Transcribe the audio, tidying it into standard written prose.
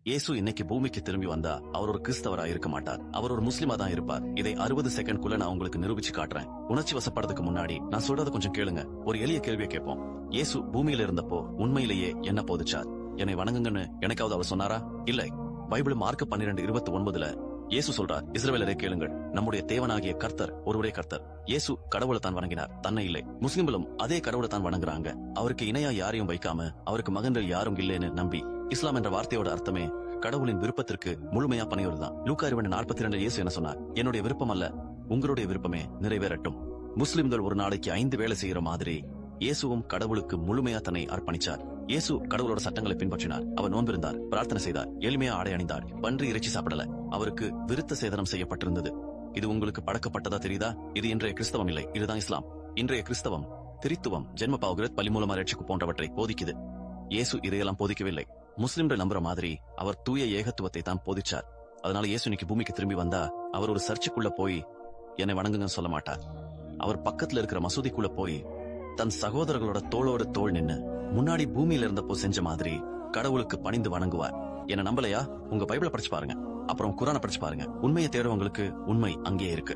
இயேசு இன்னைக்கு பூமிக்கு திரும்பி வந்தா அவர் ஒரு கிறிஸ்தவரா இருக்க மாட்டார். அவர் ஒரு முஸ்லிமா தான் இருப்பார். இதை 60 செகண்ட்குள்ள நான் உங்களுக்கு நிரூபிச்சு காட்டுறேன். உணர்ச்சி வசப்படுறதுக்கு முன்னாடி நான் சொல்றத கொஞ்சம் கேளுங்க. ஒரு எளிய கேள்வியை கேட்போம். இயேசு பூமியில இருந்தப்போ உண்மையிலேயே என்ன போதிச்சார்? என்னை வணங்குங்கன்னு எனக்காவது அவர் சொன்னாரா? இல்லை. பைபிள் மார்க் 12:29 இயேசு சொல்றார், இஸ்ரவேலரே கேளுங்கள், நம்முடைய தேவனாகிய கர்த்தர் ஒருவரே கர்த்தர். இயேசு கடவுளை தான் வணங்கினார், தன்னை இல்லை. முஸ்லிம்களும் அதே கடவுளை தான் வணங்குறாங்க. அவருக்கு இணையா யாரையும் வைக்காம அவருக்கு மகன்கள் யாரும் இல்லைன்னு நம்பி. இஸ்லாம் என்ற வார்த்தையோட அர்த்தமே கடவுளின் விருப்பத்திற்கு முழுமையா பணியோர்தான். லூக்கா 42:42 இயேசு என்ன சொன்னார்? என்னுடைய விருப்பம் அல்ல, உங்களுடைய விருப்பமே நிறைவேறட்டும். முஸ்லிம்கள் ஒரு நாளைக்கு 5 வேளை செய்யற மாதிரி இயேசுவும் கடவுளுக்கு முழுமையா தன்னை அர்ப்பணிச்சார். இயேசு கடவுளோட சட்டங்களை பின்பற்றினார். அவர் நோன்பிருந்தார், பிரார்த்தனை செய்தார், எளிமையா ஆடை அணிந்தார், பன்றி இறைச்சி சாப்பிடல. அவருக்கு விருத்த சேதனம் செய்யப்பட்டிருந்தது. இது உங்களுக்கு பழக்கப்பட்டதா தெரியுதா? இது இன்றைய கிறிஸ்தவம் இல்லை, இதுதான் இஸ்லாம். இன்றைய கிறிஸ்தவம் திரித்துவம், ஜென்ம பாவகிரத், பலி மூலமா ரட்சிப்பு போன்றவற்றை போதிக்குது. இயேசு இதையெல்லாம் போதிக்கவில்லை. முஸ்லிம்கள் நம்புற மாதிரி அவர் தூய ஏகத்துவத்தை தான் போதிச்சார். அதனால இயேசு இன்னைக்கு பூமிக்கு திரும்பி வந்தா அவர் ஒரு சர்ச்சுக்குள்ள போய் என்னை வணங்குங்கன்னு சொல்ல மாட்டார். அவர் பக்கத்துல இருக்கிற மசூதிக்குள்ள போய் தன் சகோதரர்களோட தோளோட தோள் நின்னு முன்னாடி பூமியில இருந்தப்போ செஞ்ச மாதிரி கடவுளுக்கு பணிந்து வணங்குவார். என்ன நம்பலையா? உங்க பைபிளை படிச்சு பாருங்க, அப்புறம் குரானை படிச்சு பாருங்க. உண்மையை தேடுவங்களுக்கு உண்மை அங்கே இருக்கு.